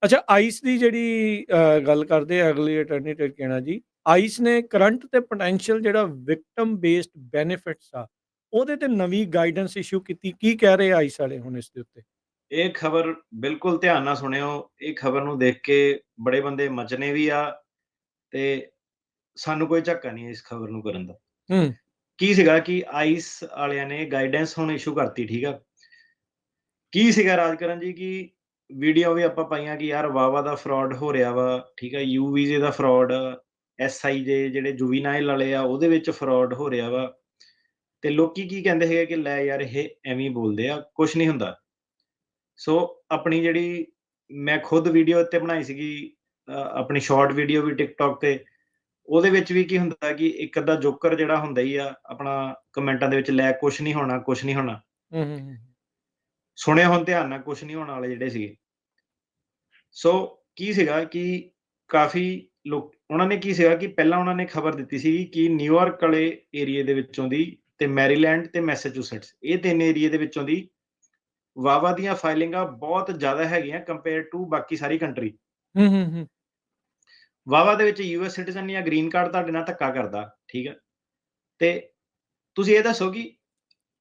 ਅੱਛਾ, ਆਈਸ ਦੀ ਜਿਹੜੀ ਗੱਲ ਕਰਦੇ ਆ ਅਗਲੀ ਅਟਰਨੀ ਟਰਕੇਣਾ ਜੀ, ਆਈਸ ਨੇ ਕਰੰਟ ਤੇ ਪੋਟੈਂਸ਼ੀਅਲ ਜਿਹੜਾ ਵਿਕਟਮ ਬੇਸਡ ਬੈਨੀਫਿਟਸ ਆ, ਉਹਦੇ ਤੇ ਨਵੀਂ ਗਾਈਡੈਂਸ ਇਸ਼ੂ ਕੀਤੀ। ਕੀ ਕਹਿ ਰਹੇ ਆਈਸ ਵਾਲੇ ਹੁਣ ਇਸ ਦੇ ਉੱਤੇ? ਇਹ ਖਬਰ ਬਿਲਕੁਲ ਧਿਆਨ ਨਾਲ ਸੁਣਿਓ। ਇਹ ਖਬਰ ਨੂੰ ਦੇਖ ਕੇ ਬੜੇ ਬੰਦੇ ਮਚਨੇ ਵੀ ਆ ਤੇ ਸਾਨੂੰ ਕੋਈ ਝੱਕਾ ਨਹੀਂ ਇਸ ਖਬਰ ਨੂੰ ਕਰਨ ਦਾ। ਹੂੰ। ਕੀ ਸੀਗਾ ਕਿ ਆਈਸ ਵਾਲਿਆਂ ਨੇ ਗਾਈਡੈਂਸ ਹੁਣ ਇਸ਼ੂ ਕਰਤੀ, ਠੀਕ ਆ। ਕੀ ਸੀਗਾ ਰਾਜਕਰਨ ਜੀ ਕਿ ਵੀਡੀਓ ਵੀ ਆਪਾਂ ਪਾਈਆਂ ਕਿ ਯਾਰ ਵਾਵਾ ਦਾ ਫਰਾਡ ਹੋ ਰਿਹਾ ਵਾ, ਠੀਕ ਆ। ਯੂ ਵੀਜ਼ੇ ਦਾ ਫਰਾਡ, SIJ ਜਿਹੜੇ ਜੁਵੀਨਾਈਲ ਵਾਲੇ ਆ ਉਹਦੇ ਵਿੱਚ ਫਰਾਡ ਹੋ ਰਿਹਾ ਵਾ। ਤੇ ਲੋਕੀ ਕੀ ਕਹਿੰਦੇ ਹੈਗੇ ਕਿ ਲੈ ਯਾਰ ਇਹ ਐਵੇਂ ਹੀ ਬੋਲਦੇ ਆ, ਕੁਛ ਨਹੀਂ ਹੁੰਦਾ। ਸੋ ਆਪਣੀ ਜਿਹੜੀ ਮੈਂ ਖੁਦ ਵੀਡੀਓ ਇੱਥੇ ਬਣਾਈ ਸੀਗੀ, ਆਪਣੀ ਸ਼ਾਰਟ ਵੀਡੀਓ ਵੀ ਟਿਕਟੌਕ ਤੇ, ਉਹਦੇ ਵਿੱਚ ਵੀ ਕੀ ਹੁੰਦਾ ਕਿ ਇੱਕ ਅੱਧਾ ਜੋਕਰ ਜਿਹੜਾ ਹੁੰਦਾ ਹੀ ਆ ਆਪਣਾ ਕਮੈਂਟਾਂ ਦੇ ਵਿੱਚ, ਲੈ ਕੁਛ ਨਹੀਂ ਹੋਣਾ, ਕੁਛ ਨਹੀਂ ਹੋਣਾ। ਹੂੰ, ਹੂੰ, ਹੂੰ। ਸੁਣਿਆ ਹੁਣ ਧਿਆਨ ਨਾਲ, ਕੁਛ ਨਹੀਂ ਹੋਣ ਵਾਲੇ ਜਿਹੜੇ ਸੀਗੇ। ਸੋ ਕੀ ਸੀਗਾ ਕਿ ਕਾਫੀ ਲੋਕ, ਉਹਨਾਂ ਨੇ ਕੀ ਸੀਗਾ ਕਿ ਪਹਿਲਾਂ ਉਹਨਾਂ ਨੇ ਖਬਰ ਦਿੱਤੀ ਸੀ ਕਿ ਨਿਊਯਾਰਕ ਵਾਲੇ ਏਰੀਏ ਦੇ ਵਿੱਚੋਂ ਦੀ ਤੇ ਮੈਰੀਲੈਂਡ ਤੇ ਮੈਸਾਚੂਸੈਟਸ, ਇਹ ਤਿੰਨ ਏਰੀਏ ਦੇ ਵਿੱਚੋਂ ਦੀ ਵਾਵਾ ਦੀਆਂ ਫਾਈਲਿੰਗਾਂ ਬਹੁਤ ਜ਼ਿਆਦਾ ਹੈਗੀਆਂ ਕੰਪੇਅਰ ਟੂ ਬਾਕੀ ਸਾਰੀ ਕੰਟਰੀ। ਹੂੰ, ਹੂੰ, ਹੂੰ। ਵਾਵਾ ਦੇ ਵਿੱਚ US ਸਿਟੀਜ਼ਨ ਜਾਂ ਗ੍ਰੀਨ ਕਾਰਡ ਤੁਹਾਡੇ ਨਾਲ ਧੱਕਾ ਕਰਦਾ, ਠੀਕ ਹੈ। ਤੇ ਤੁਸੀਂ ਇਹ ਦੱਸੋ ਕਿ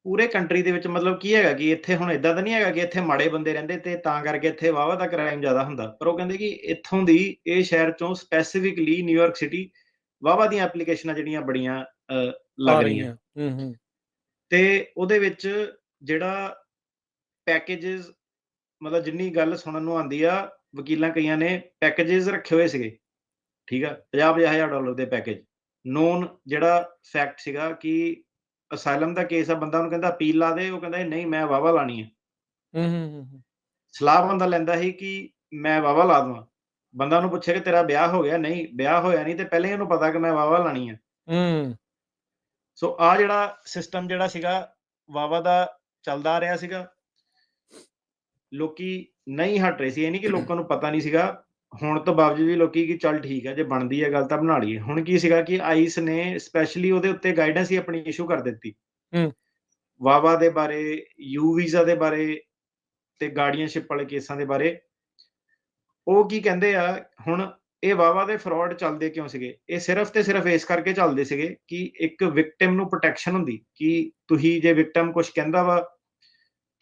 ਪੂਰੇ ਕੰਟਰੀ ਦੇ ਵਿੱਚ ਮਤਲਬ ਕੀ ਹੈਗਾ ਕਿ ਇੱਥੇ ਹੁਣ ਇਦਾਂ ਤਾਂ ਨਹੀਂ ਹੈਗਾ ਕਿ ਇੱਥੇ ਮਾੜੇ ਬੰਦੇ ਰਹਿੰਦੇ ਤੇ ਤਾਂ ਕਰਕੇ ਇੱਥੇ ਵਾਵਾ ਦਾ ਕ੍ਰਾਈਮ ਜ਼ਿਆਦਾ ਹੁੰਦਾ। ਪਰ ਉਹ ਕਹਿੰਦੇ ਕਿ ਇੱਥੋਂ ਦੀ, ਇਹ ਸ਼ਹਿਰ ਚੋਂ ਸਪੈਸੀਫਿਕਲੀ ਨਿਊਯਾਰਕ ਸਿਟੀ, ਵਾਵਾ ਦੀਆਂ ਐਪਲੀਕੇਸ਼ਨਾਂ ਜਿਹੜੀਆਂ ਬੜੀਆਂ ਆ ਲੱਗ ਰਹੀਆਂ। ਰਹੀਆਂ। ਹੂੰ, ਹੂੰ। ਤੇ ਉਹਦੇ ਵਿੱਚ ਜਿਹੜਾ ਪੈਕੇजेस, ਮਤਲਬ ਜਿੰਨੀ ਗੱਲ ਸੁਣਨ ਨੂੰ ਆਉਂਦੀ ਆ, ਵਕੀਲਾਂ ਕਈਆਂ ਨੇ ਪੈਕੇजेस ਰੱਖੇ ਹੋਏ ਸੀਗੇ, ਠੀਕ ਆ। $50,000 ਦੇ ਪੈਕੇਜ। ਨੋਨ ਜਿਹੜਾ ਫੈਕਟ ਸੀਗਾ ਕਿ ਅਸਾਈਲਮ ਦਾ ਕੇਸ ਆ, ਬੰਦਾ ਉਹਨੂੰ ਕਹਿੰਦਾ ਅਪੀਲ ਲਾ ਦੇ, ਉਹ ਕਹਿੰਦਾ ਨਹੀਂ ਮੈਂ ਵਾਵਾ ਲਾਣੀ ਹੈ। ਹੂੰ, ਹੂੰ, ਹੂੰ, ਹੂੰ। ਸਲਾਹ ਬੰਦਾ ਲੈਂਦਾ ਸੀ ਕਿ ਮੈਂ ਵਾਵਾ ਲਾ ਦੇਵਾਂ। ਬੰਦਾ ਉਹਨੂੰ ਪੁੱਛੇ ਕਿ ਤੇਰਾ ਵਿਆਹ ਹੋ ਗਿਆ? ਨਹੀਂ, ਵਿਆਹ ਹੋਇਆ ਨਹੀਂ, ਤੇ ਪਹਿਲਾਂ ਹੀ ਉਹਨੂੰ ਪਤਾ ਕਿ ਮੈਂ ਵਾਵਾ ਲਾਣੀ ਹੈ। ਹੂੰ। ਸੋ ਆ ਜਿਹੜਾ ਸਿਸਟਮ ਜਿਹੜਾ ਸੀਗਾ ਵਾਵਾ ਦਾ ਚੱਲਦਾ ਆ ਰਿਹਾ ਸੀਗਾ, ਲੋਕੀ ਨਹੀਂ ਹਟ ਰਹੇ ਸੀ। ਇਹ ਨਹੀਂ ਕਿ ਲੋਕਾਂ ਨੂੰ ਪਤਾ ਨਹੀਂ ਸੀਗਾ, ਹੁਣ ਤੋਂ ਬਾਵਜੂਦ ਵੀ ਲੋਕੀ ਕਿ ਚੱਲ ਠੀਕ ਹੈ, ਜੇ ਬਣਦੀ ਹੈ ਗੱਲ ਤਾਂ ਬਣਾ ਲਈਏ। ਹੁਣ ਕੀ ਸੀਗਾ ਕਿ ਆਈਸ ਨੇ ਸਪੈਸ਼ਲੀ ਉਹਦੇ ਉੱਤੇ ਗਾਈਡੈਂਸ ਹੀ ਆਪਣੀ ਇਸ਼ੂ ਕਰ ਦਿੱਤੀ, ਹੂੰ। ਵਾਵਾ ਦੇ ਬਾਰੇ, ਯੂ ਵੀਜ਼ਾ ਦੇ ਬਾਰੇ ਤੇ ਗਾਰਡੀਅਨਸ਼ਿਪ ਵਾਲੇ ਕੇਸਾਂ ਦੇ ਬਾਰੇ। ਉਹ ਕੀ ਕਹਿੰਦੇ ਆ ਹੁਣ, ਇਹ ਵਾਵਾ ਦੇ ਫਰਾਡ ਚੱਲਦੇ ਕਿਉਂ ਸੀਗੇ? ਇਹ ਸਿਰਫ ਤੇ ਸਿਰਫ ਇਸ ਕਰਕੇ ਚੱਲਦੇ ਸੀਗੇ ਕਿ ਇੱਕ ਵਿਕਟਿਮ ਨੂੰ ਪ੍ਰੋਟੈਕਸ਼ਨ ਹੁੰਦੀ ਕਿ ਤੁਸੀਂ ਜੇ ਵਿਕਟਿਮ ਕੁਝ ਕਹਿੰਦਾ ਵਾ,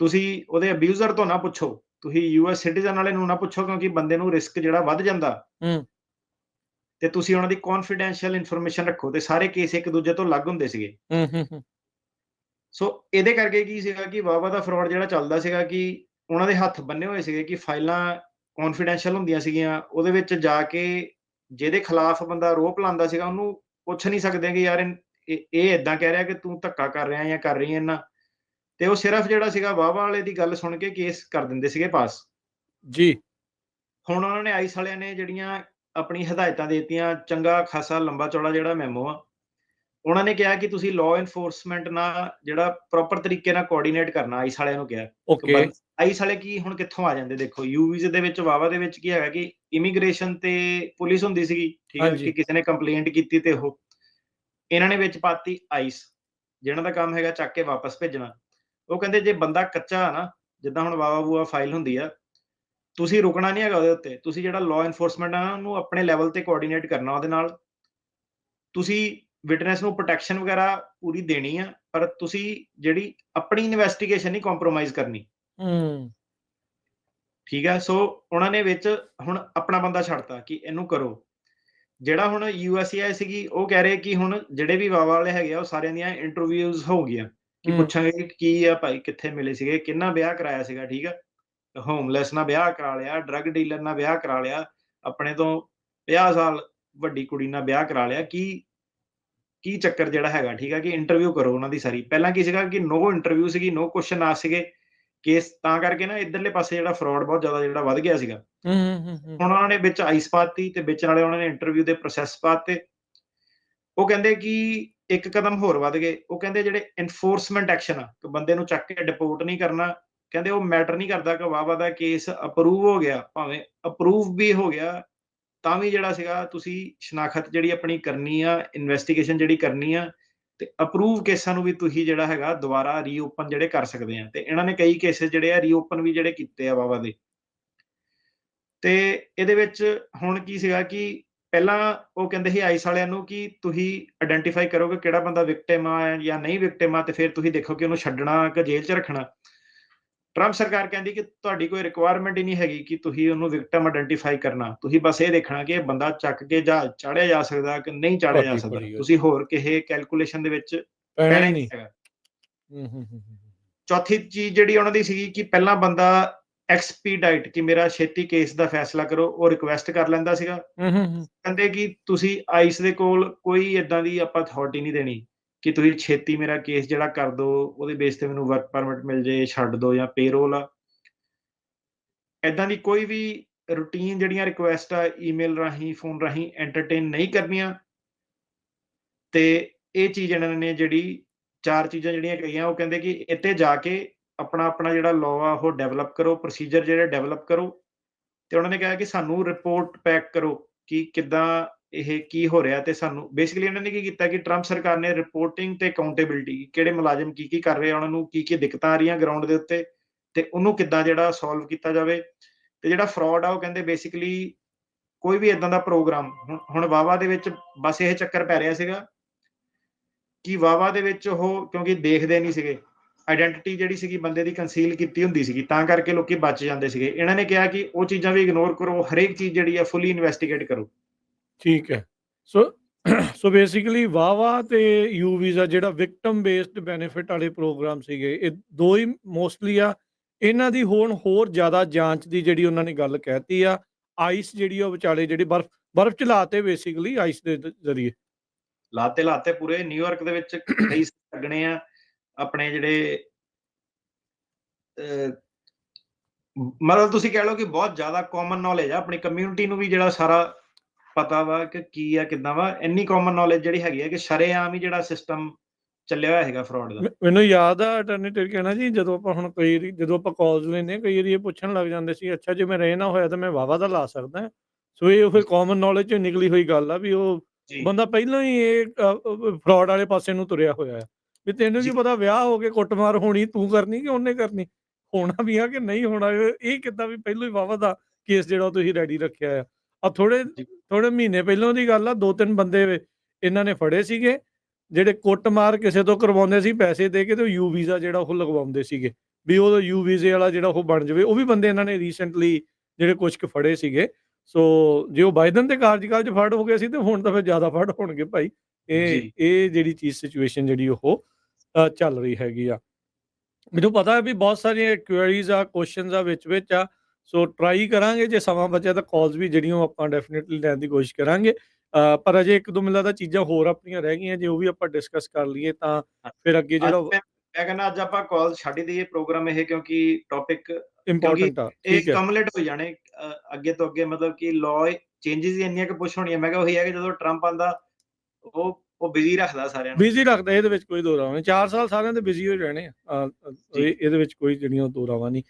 ਤੁਸੀਂ ਉਹਦੇ ਅਬਿਊਜ਼ਰ ਤੋਂ ਨਾ ਪੁੱਛੋ, ਤੁਸੀਂ US ਸਿਟੀਜ਼ਨ ਵਾਲੇ ਨੂੰ ਨਾ ਪੁੱਛੋ, ਕਿਉਂਕਿ ਬੰਦੇ ਨੂੰ ਰਿਸਕ ਜਿਹੜਾ ਵੱਧ ਜਾਂਦਾ। ਹੂੰ। ਤੇ ਤੁਸੀਂ ਉਹਨਾਂ ਦੀ ਕੌਨਫੀਡੈਂਸ਼ੀਅਲ ਇਨਫੋਰਮੇਸ਼ਨ ਰੱਖੋ, ਤੇ ਸਾਰੇ ਕੇਸ ਇੱਕ ਦੂਜੇ ਤੋਂ ਅਲੱਗ ਹੁੰਦੇ ਸੀਗੇ। ਹੂੰ, ਹੂੰ, ਹੂੰ। ਸੋ ਇਹਦੇ ਕਰਕੇ ਕੀ ਸੀਗਾ ਕਿ ਵਾਵਾ ਦਾ ਫਰਾਡ ਜਿਹੜਾ ਚੱਲਦਾ ਸੀਗਾ ਕਿ ਉਹਨਾਂ ਦੇ ਹੱਥ ਬੰਨੇ ਹੋਏ ਸੀਗੇ ਕਿ ਫਾਈਲਾਂ ਕੌਨਫੀਡੈਂਸ਼ੀਅਲ ਹੁੰਦੀਆਂ ਸੀਗੀਆਂ। ਉਹਦੇ ਵਿੱਚ ਜਾ ਕੇ ਜਿਹਦੇ ਖਿਲਾਫ ਬੰਦਾ ਆਰੋਪ ਲਾਉਂਦਾ ਸੀਗਾ, ਉਹਨੂੰ ਪੁੱਛ ਨਹੀਂ ਸਕਦੇ ਕਿ ਯਾਰ ਇਹ ਏਦਾਂ ਕਹਿ ਰਿਹਾ ਕਿ ਤੂੰ ਧੱਕਾ ਕਰ ਰਿਹਾ ਜਾਂ ਕਰ ਰਹੀ ਹੈ ਇਹਨਾਂ। ਤੇ ਉਹ ਸਿਰਫ ਜਿਹੜਾ ਸੀਗਾ ਵਾਵਾ ਵਾਲੇ ਦੀ ਗੱਲ ਸੁਣ ਕੇ ਕੇਸ ਕਰ ਦਿੰਦੇ ਸੀਗੇ ਪਾਸ। ਜੀ। ਹੁਣ ਉਹਨਾਂ ਨੇ ਆਈਸ ਵਾਲਿਆਂ ਨੇ ਜਿਹੜੀਆਂ ਆਪਣੀ ਹਦਾਇਤਾਂ ਦੇ ਦਿੱਤੀਆਂ, ਚੰਗਾ ਖਾਸਾ ਲੰਬਾ ਚੌੜਾ ਜਿਹੜਾ ਮੈਮੋ ਆ, ਉਹਨਾਂ ਨੇ ਕਿਹਾ ਕਿ ਤੁਸੀਂ ਲਾਅ ਇਨਫੋਰਸਮੈਂਟ ਨਾਲ ਜਿਹੜਾ ਪ੍ਰੋਪਰ ਤਰੀਕੇ ਨਾਲ ਕੋਆਰਡੀਨੇਟ ਕਰਨਾ। ਆਈਸ ਵਾਲਿਆਂ ਨੂੰ ਕਿਹਾ ਓਕੇ। ਆਈਸ ਵਾਲੇ ਕੀ ਹੁਣ ਕਿੱਥੋਂ ਆ ਜਾਂਦੇ? ਦੇਖੋ ਯੂ ਵੀਜ਼ੇ ਦੇ ਵਿੱਚ, ਵਾਵਾ ਦੇ ਵਿੱਚ ਕੀ ਹੈਗਾ ਕਿ ਇਮੀਗ੍ਰੇਸ਼ਨ ਤੇ ਪੁਲਿਸ ਹੁੰਦੀ ਸੀਗੀ, ਠੀਕ ਹੈ, ਕਿ ਹਾਂਜੀ। ਕਿਸੇ ਨੇ ਕੰਪਲੇਂਟ ਕੀਤੀ ਤੇ ਉਹ ਇਹਨਾਂ ਨੇ ਵਿੱਚ ਪਾਤੀ ਆਈਸ, ਜਿਹਨਾਂ ਦਾ ਕੰਮ ਹੈਗਾ ਚੱਕ ਕੇ ਵਾਪਸ ਭੇਜਣਾ। ਉਹ ਕਹਿੰਦੇ ਜੇ ਬੰਦਾ ਕੱਚਾ ਆ ਨਾ, ਜਿੱਦਾਂ ਹੁਣ ਵਾਵਾ ਵੂਆ ਫਾਈਲ ਹੁੰਦੀ ਆ, ਤੁਸੀਂ ਰੁਕਣਾ ਨਹੀਂ ਹੈਗਾ ਉਹਦੇ ਉੱਤੇ। ਤੁਸੀਂ ਜਿਹੜਾ ਲਾਅ ਇਨਫੋਰਸਮੈਂਟ ਆ ਉਹਨੂੰ ਆਪਣੇ ਲੈਵਲ ਤੇ ਕੋਆਰਡੀਨੇਟ ਕਰਨਾ ਉਹਦੇ ਨਾਲ। ਤੁਸੀਂ ਵਿਟਨੈਸ ਨੂੰ ਪ੍ਰੋਟੈਕਸ਼ਨ ਵਗੈਰਾ ਪੂਰੀ ਦੇਣੀ ਆ, ਪਰ ਤੁਸੀਂ ਜਿਹੜੀ ਆਪਣੀ ਇਨਵੈਸਟੀਗੇਸ਼ਨ ਨਹੀਂ ਕੰਪਰੋਮਾਈਜ਼ ਕਰਨੀ, ਹੂੰ। ਠੀਕ ਹੈ। ਸੋ ਉਹਨਾਂ ਨੇ ਵਿੱਚ ਹੁਣ ਆਪਣਾ ਬੰਦਾ ਛੱਡਤਾ ਕਿ ਇਹਨੂੰ ਕਰੋ। ਜਿਹੜਾ ਹੁਣ USCIS ਸੀਗੀ, ਉਹ ਕਹਿ ਰਹੇ ਕਿ ਹੁਣ ਜਿਹੜੇ ਵੀ ਵਾਵਾ ਵਾਲੇ ਹੈਗੇ ਆ, ਉਹ ਸਾਰਿਆਂ ਦੀਆਂ ਇੰਟਰਵਿਊਜ਼ ਹੋ ਗਈਆਂ ਕਿ ਹੂੰ। ਪੁੱਛਾਂਗੇ ਕਿ ਕੀ ਆ ਭਾਈ, ਕਿੱਥੇ ਮਿਲੇ ਸੀਗੇ, ਕਿੰਨਾ ਵਿਆਹ ਕਰਾਇਆ ਸੀਗਾ, ਠੀਕ ਆ। ਹੋਮਲੈਸ ਨਾਲ ਵਿਆਹ ਕਰਾ ਲਿਆ, ਡਰੱਗ ਡੀਲਰ ਨਾਲ ਵਿਆਹ ਕਰਾ ਲਿਆ, ਆਪਣੇ ਤੋਂ 50 ਸਾਲ ਵੱਡੀ ਕੁੜੀ ਨਾਲ ਵਿਆਹ ਕਰਾ ਲਿਆ। ਕੀ ਚੱਕਰ ਜਿਹੜਾ ਹੈਗਾ, ਠੀਕ ਆ, ਕਿ ਇੰਟਰਵਿਊ ਕਰੋ ਉਹਨਾਂ ਦੀ ਸਾਰੀ। ਪਹਿਲਾਂ ਕੀ ਸੀਗਾ ਕਿ ਨੋ ਇੰਟਰਵਿਊ ਸੀਗੀ, ਨੋ ਕੁਐਸਚਨ ਆਸ ਸੀਗੇ। ਕੇਸ ਤਾਂ ਕਰਕੇ ਨਾ ਇਧਰਲੇ ਪਾਸੇ ਜਿਹੜਾ ਫਰਾਡ ਬਹੁਤ ਜ਼ਿਆਦਾ ਜਿਹੜਾ ਵੱਧ ਗਿਆ ਸੀਗਾ। ਹੂੰ, ਹੂੰ, ਹੂੰ, ਹੂੰ। ਹੁਣ ਉਹਨਾਂ ਨੇ ਵਿੱਚ ਆਈਸ ਪਾਤੀ ਤੇ ਵਿੱਚ ਨਾਲੇ ਉਹਨਾਂ ਨੇ ਇੰਟਰਵਿਊ ਦੇ ਪ੍ਰੋਸੈਸ ਪਾਤੇ। ਉਹ ਕਹਿੰਦੇ ਕਿ ਇੱਕ ਕਦਮ ਹੋਰ ਵੱਧ ਗਏ। ਉਹ ਕਹਿੰਦੇ ਜਿਹੜੇ ਇਨਫੋਰਸਮੈਂਟ ਐਕਸ਼ਨ ਆ, ਕਿ ਬੰਦੇ ਨੂੰ ਚੱਕ ਕੇ ਡਿਪੋਰਟ ਨਹੀਂ ਕਰਨਾ, ਕਹਿੰਦੇ ਉਹ ਮੈਟਰ ਨਹੀਂ ਕਰਦਾ ਕਿ ਵਾਵਾ ਦਾ ਕੇਸ ਅਪਰੂਵ ਹੋ ਗਿਆ, ਭਾਵੇਂ ਅਪਰੂਵ ਵੀ ਹੋ ਗਿਆ, ਤਾਂ ਵੀ ਜਿਹੜਾ ਸੀਗਾ ਤੁਸੀਂ ਸ਼ਨਾਖਤ ਜਿਹੜੀ ਆਪਣੀ ਕਰਨੀ ਆ, ਇਨਵੈਸਟੀਗੇਸ਼ਨ ਜਿਹੜੀ ਕਰਨੀ ਆ, ਤੇ ਅਪਰੂਵ ਕੇਸਾਂ ਨੂੰ ਵੀ ਤੁਸੀਂ ਜਿਹੜਾ ਹੈਗਾ ਦੁਬਾਰਾ ਰੀਓਪਨ ਜਿਹੜੇ ਕਰ ਸਕਦੇ ਆ। ਤੇ ਇਹਨਾਂ ਨੇ ਕਈ ਕੇਸਿਸ ਜਿਹੜੇ ਆ ਰੀਓਪਨ ਵੀ ਜਿਹੜੇ ਕੀਤੇ ਆ ਵਾਵਾ ਦੇ। ਤੇ ਇਹਦੇ ਵਿੱਚ ਹੁਣ ਕੀ ਸੀਗਾ ਕਿ ਪਹਿਲਾਂ ਉਹ ਕਹਿੰਦੇ ਸੀ ਆਈਸ ਵਾਲਿਆਂ ਨੂੰ ਕਿ ਤੁਸੀਂ ਆਇਡੈਂਟੀਫਾਈ ਕਰੋ ਕਿ ਕਿਹੜਾ ਬੰਦਾ ਵਿਕਟਿਮ ਆ ਜਾਂ ਨਹੀਂ ਵਿਕਟਿਮ ਆ, ਤੇ ਫਿਰ ਤੁਸੀਂ ਦੇਖੋ ਕਿ ਉਹਨੂੰ ਛੱਡਣਾ ਕਿ ਜੇਲ੍ਹ 'ਚ ਰੱਖਣਾ। ਟਰੰਪ ਸਰਕਾਰ ਕਹਿੰਦੀ ਕਿ ਤੁਹਾਡੀ ਕੋਈ ਰਿਕੁਆਇਰਮੈਂਟ ਹੀ ਨਹੀਂ ਹੈਗੀ ਕਿ ਤੁਸੀਂ ਉਹਨੂੰ ਵਿਕਟਿਮ ਆਇਡੈਂਟੀਫਾਈ ਕਰਨਾ। ਤੁਸੀਂ ਬਸ ਇਹ ਦੇਖਣਾ ਕਿ ਇਹ ਬੰਦਾ ਚੱਕ ਕੇ ਜਹਾਜ਼ ਚਾੜ੍ਹਿਆ ਜਾ ਸਕਦਾ ਕਿ ਨਹੀਂ ਚਾੜ੍ਹਿਆ ਜਾ ਤੁਹਾਡੀ ਸਕਦਾ। ਬੜੀ ਤੁਸੀਂ ਹੋਰ ਕਿਸੇ ਕੈਲਕੂਲੇਸ਼ਨ ਦੇ ਵਿੱਚ ਪੈਣਾ ਪੈਣਾ ਹੀ ਹੀ ਨਹੀਂ। ਨਹੀਂ ਹੈਗਾ। ਹੂੰ। ਚੌਥੀ ਚੀਜ਼ ਜਿਹੜੀ ਉਹਨਾਂ ਦੀ ਸੀਗੀ ਕਿ ਪਹਿਲਾਂ ਬੰਦਾ ਐਕਸਪੀਡਾਈਟ ਕਿ ਮੇਰਾ ਛੇਤੀ ਕੇਸ ਦਾ ਫੈਸਲਾ ਕਰੋ, ਉਹ ਰਿਕੁਐਸਟ ਕਰ ਲੈਂਦਾ ਸੀਗਾ। ਹੂੰ। ਕਹਿੰਦੇ ਕਿ ਤੁਸੀਂ ਆਈਸ ਦੇ ਕੋਲ ਕੋਈ ਏਦਾਂ ਦੀ ਆਪਾਂ ਅਥਾਰਟੀ ਨਹੀਂ ਦੇਣੀ ਕਿ ਤੁਸੀਂ ਛੇਤੀ ਮੇਰਾ ਕੇਸ ਜਿਹੜਾ ਕਰ ਦੋ, ਉਹਦੇ ਬੇਸ ਤੇ ਮੈਨੂੰ ਵਰਕ ਪਰਮਿਟ ਮਿਲ ਜੇ, ਛੱਡ ਦੋ ਜਾਂ ਪੇਰੋਲ ਆ। ਏਦਾਂ ਦੀ ਕੋਈ ਵੀ ਰੂਟੀਨ ਜਿਹੜੀਆਂ ਰਿਕੁਐਸਟ ਆ ਈਮੇਲ ਰਾਹੀਂ, ਫੋਨ ਰਾਹੀਂ ਐਂਟਰਟੇਨ ਨਹੀਂ ਕਰਨੀਆਂ। ਤੇ ਇਹ ਚੀਜ਼ ਇਹਨਾਂ ਨੇ ਜਿਹੜੀ 4 ਚੀਜ਼ਾਂ ਜਿਹੜੀਆਂ ਕਹੀਆਂ, ਉਹ ਕਹਿੰਦੇ ਕਿ ਇੱਥੇ ਜਾ ਕੇ ਆਪਣਾ ਜਿਹੜਾ ਲਾਅ ਆ ਉਹ ਡਿਵੈਲਪ ਕਰੋ, ਪ੍ਰੋਸੀਜਰ ਜਿਹੜੇ ਡਿਵੈਲਪ ਕਰੋ। ਤੇ ਉਹਨਾਂ ਨੇ ਕਿਹਾ ਕਿ ਸਾਨੂੰ ਰਿਪੋਰਟ ਪੈਕ ਕਰੋ ਕਿ ਕਿੱਦਾਂ ਇਹ ਕੀ ਹੋ ਰਿਹਾ, ਤੇ ਸਾਨੂੰ ਬੇਸਿਕਲੀ ਇਹਨਾਂ ਨੇ ਕੀ ਕੀਤਾ ਕਿ ਟਰੰਪ ਸਰਕਾਰ ਨੇ ਰਿਪੋਰਟਿੰਗ ਤੇ ਅਕਾਊਂਟੇਬਿਲਿਟੀ, ਕਿਹੜੇ ਮੁਲਾਜ਼ਮ ਕੀ ਕਰ ਰਹੇ ਆ, ਉਹਨਾਂ ਨੂੰ ਕੀ ਦਿੱਕਤਾਂ ਆ ਰਹੀਆਂ ਗਰਾਊਂਡ ਦੇ ਉੱਤੇ, ਤੇ ਉਹਨੂੰ ਕਿੱਦਾਂ ਜਿਹੜਾ ਸੋਲਵ ਕੀਤਾ ਜਾਵੇ। ਤੇ ਜਿਹੜਾ ਫਰਾਡ ਆ ਉਹ ਕਹਿੰਦੇ ਬੇਸਿਕਲੀ ਕੋਈ ਵੀ ਇਦਾਂ ਦਾ ਪ੍ਰੋਗਰਾਮ ਹੁਣ ਵਾਵਾ ਦੇ ਵਿੱਚ ਬਸ ਇਹ ਚੱਕਰ ਪੈ ਰਿਹਾ ਸੀਗਾ ਕਿ ਵਾਵਾ ਦੇ ਵਿੱਚ ਉਹ ਕਿਉਂਕਿ ਦੇਖਦੇ ਨਹੀਂ ਸੀਗੇ, ਆਇਡੈਂਟੀਟੀ ਜਿਹੜੀ ਸੀਗੀ ਬੰਦੇ ਦੀ ਕੰਸੀਲ ਕੀਤੀ ਹੁੰਦੀ ਸੀਗੀ, ਤਾਂ ਕਰਕੇ ਲੋਕੀ ਬਚ ਜਾਂਦੇ ਸੀਗੇ। ਇਹਨਾਂ ਨੇ ਕਿਹਾ ਕਿ ਉਹ ਚੀਜ਼ਾਂ ਵੀ ਇਗਨੋਰ ਕਰੋ, ਹਰੇਕ ਚੀਜ਼ ਜਿਹੜੀ ਆ ਫੁੱਲੀ ਇਨਵੈਸਟੀਗੇਟ ਕਰੋ। ਠੀਕ ਹੈ। ਸੋ ਸੋ ਬੇਸਿਕਲੀ ਵਾਵਾ ਤੇ ਯੂ ਵੀਜ਼ਾ ਜਿਹੜਾ ਵਿਕਟਮ ਬੇਸਡ ਬੈਨੀਫਿਟ ਵਾਲੇ ਪ੍ਰੋਗਰਾਮ ਸੀਗੇ, ਇਹ ਦੋ ਹੀ ਮੋਸਟਲੀ ਆ। ਇਹਨਾਂ ਦੀ ਹੁਣ ਹੋਰ ਜ਼ਿਆਦਾ ਜਾਂਚ ਦੀ ਜਿਹੜੀ ਉਹਨਾਂ ਨੇ ਗੱਲ ਕਹਿਤੀ ਆ। ਆਈਸ ਜਿਹੜੀ ਉਹ ਵਿਚਾਲੇ ਜਿਹੜੀ ਬਰਫ਼ ਚ ਲਾਤੇ ਬੇਸਿਕਲੀ ਆਈਸ ਦੇ ਜ਼ਰੀਏ। ਲਾਤੇ ਪੂਰੇ ਨਿਊਯਾਰਕ ਦੇ ਵਿੱਚ ਕਈ ਲੱਗਣੇ ਆ ਆਪਣੇ ਜਿਹੜੇ ਮਤਲਬ ਤੁਸੀਂ ਕਹਿ ਲਓ ਕਿ ਬਹੁਤ ਜ਼ਿਆਦਾ ਕਾਮਨ ਨੌਲੇਜ ਆ ਆਪਣੀ ਕਮਿਊਨਿਟੀ ਨੂੰ ਵੀ, ਜਿਹੜਾ ਸਾਰਾ ਪਤਾ ਵਾ ਕਿ ਕੀ ਆ ਕਿੱਦਾਂ ਵਾ। ਇੰਨੀ ਕਾਮਨ ਨੌਲੇਜ ਜਿਹੜੀ ਹੈਗੀ ਹੈ ਕਿ ਸ਼ਰੇਆਮ ਹੀ ਜਿਹੜਾ ਸਿਸਟਮ ਚੱਲਿਆ ਹੋਇਆ ਹੈਗਾ ਫਰਾਡ ਦਾ। ਮੈਨੂੰ ਯਾਦ ਆ ਅਟਰਨੀ ਟੇਰ ਕਹਿਣਾ ਜੀ, ਜਦੋਂ ਆਪਾਂ ਹੁਣ ਕਈ ਵਾਰੀ ਜਦੋਂ ਆਪਾਂ ਕਾਲਸ ਲੈਂਦੇ ਹਾਂ, ਕਈ ਵਾਰੀ ਇਹ ਪੁੱਛਣ ਲੱਗ ਜਾਂਦੇ ਸੀ, ਅੱਛਾ ਜੇ ਮੈਂ ਰਹੇ ਨਾ ਹੋਇਆ ਤਾਂ ਮੈਂ ਵਾਵਾ ਦਾ ਲਾ ਸਕਦਾ ਹਾਂ? ਸੋ ਇਹ ਫਿਰ ਕਾਮਨ ਨੌਲੇਜ ਚੋਂ ਨਿਕਲੀ ਹੋਈ ਗੱਲ ਆ ਵੀ ਉਹ ਜੀ ਬੰਦਾ ਪਹਿਲਾਂ ਹੀ ਇਹ ਫਰਾਡ ਵਾਲੇ ਪਾਸੇ ਨੂੰ ਤੁਰਿਆ ਹੋਇਆ ਆ। ਵੀ ਤੈਨੂੰ ਕੀ ਜੀ ਪਤਾ ਵਿਆਹ ਹੋ ਕੇ ਕੁੱਟਮਾਰ ਹੋਣੀ ਤੂੰ ਕਰਨੀ ਕਿ ਉਹਨੇ ਕਰਨੀ, ਹੋਣਾ ਵੀ ਆ ਕਿ ਨਹੀਂ ਹੋਣਾ। ਇਹ ਕਿੱਦਾਂ ਵੀ ਪਹਿਲਾਂ ਹੀ ਵਾਵਾ ਦਾ ਕੇਸ ਜਿਹੜਾ ਤੁਸੀਂ ਰੈਡੀ ਰੱਖਿਆ ਆ। ਥੋੜੇ ਜੀ ਥੋੜੇ ਮਹੀਨੇ ਪਹਿਲਾਂ ਦੀ ਗੱਲ ਆ, 2-3 ਬੰਦੇ ਇਹਨਾਂ ਨੇ ਫੜੇ ਸੀਗੇ ਜਿਹੜੇ ਕੁੱਟਮਾਰ ਕਿਸੇ ਤੋਂ ਕਰਵਾਉਂਦੇ ਸੀ ਪੈਸੇ ਦੇ ਕੇ, ਤੇ ਯੂ ਵੀਜ਼ਾ ਜਿਹੜਾ ਉਹ ਲਗਵਾਉਂਦੇ ਸੀਗੇ ਵੀ ਉਹ ਯੂ ਵੀਜ਼ੇ ਵਾਲਾ ਜਿਹੜਾ ਉਹ ਬਣ ਜਾਵੇ। ਉਹ ਵੀ ਬੰਦੇ ਇਹਨਾਂ ਨੇ ਰੀਸੈਂਟਲੀ ਜਿਹੜੇ ਕੁਝ ਕੁ ਫੜੇ ਸੀਗੇ। ਸੋ ਜੇ ਉਹ ਬਾਈਡਨ ਦੇ ਕਾਰਜਕਾਲ 'ਚ ਫੜ ਹੋ ਗਏ ਸੀ, ਤੇ ਹੁਣ ਤਾਂ ਫਿਰ ਜ਼ਿਆਦਾ ਫੜ ਹੋਣਗੇ ਭਾਈ। ਜੀ ਇਹ ਜਿਹੜੀ ਚੀਜ਼ ਸਿਚੁਏਸ਼ਨ ਜਿਹੜੀ ਉਹ ਚੱਲ ਰਹੀ ਹੈਗੀ ਆ। ਮੈਨੂੰ ਪਤਾ ਹੈ ਵੀ ਬਹੁਤ ਸਾਰੀਆਂ ਕੁਐਰੀਜ਼ ਆ, ਕੁਐਸਚਨਸ ਆ ਵਿੱਚ ਆ। ਸੋ ਟਰਾਈ ਕਰਾਂਗੇ ਜੇ ਸਮਾਂ ਬਚਿਆ ਤਾਂ ਕਾਲਸ ਵੀ ਜਿਹੜੀਆਂ ਉਹ ਆਪਾਂ ਡੈਫੀਨਿਟਲੀ ਲੈਣ ਦੀ ਕੋਸ਼ਿਸ਼ ਕਰਾਂਗੇ। ਪਰ ਅਜੇ 1-2 ਮੈਨੂੰ ਲੱਗਦਾ ਚੀਜ਼ਾਂ ਹੋਰ ਆਪਣੀਆਂ ਰਹਿ ਗਈਆਂ, ਜੇ ਉਹ ਵੀ ਆਪਾਂ ਡਿਸਕਸ ਕਰ ਲਈਏ ਤਾਂ ਫਿਰ ਅੱਗੇ ਅੱਜ ਜਿਹੜਾ ਮੈਂ ਕਹਿੰਦਾ ਅੱਜ ਆਪਾਂ ਕਾਲ ਛੱਡ ਹੀ ਦਈਏ ਪ੍ਰੋਗਰਾਮ ਇਹ, ਕਿਉਂਕਿ ਟੌਪਿਕ ਕਿਉਂਕਿ ਇੰਪੋਰਟੈਂਟ ਆ। ਇਹ ਠੀਕ ਹੈ। ਕਮੂਲੇਟ ਹੋ ਜਾਣੇ ਅੱਗੇ ਤੋਂ ਅੱਗੇ, ਮਤਲਬ ਕਿ ਲਾਅ ਚੇਂਜਸ ਹੀ ਇੰਨੀਆਂ ਕਿ ਪੁੱਛ ਹੋਣੀਆਂ। ਮੈਂ ਕਿਹਾ ਉਹੀ ਹੈ ਕਿ ਜਦੋਂ ਟਰੰਪ ਆਉਂਦਾ ਉਹ ਬਿਜ਼ੀ ਰੱਖਦਾ ਸਾਰਿਆਂ ਨੂੰ। ਬਿਜ਼ੀ ਰੱਖਦਾ, ਇਹਦੇ ਵਿੱਚ ਕੋਈ ਦੋ ਰਾਵਾਂ ਨਹੀਂ। 4 ਸਾਲ ਸਾਰਿਆਂ ਦੇ ਬਿਜ਼ੀ ਹੋ ਜਾਣੇ ਆ। ਜੀ ਇਹਦੇ ਵਿੱਚ ਕੋਈ ਜਿਹੜੀਆਂ ਦੋ ਰਾਵਾਂ ਨਹੀਂ।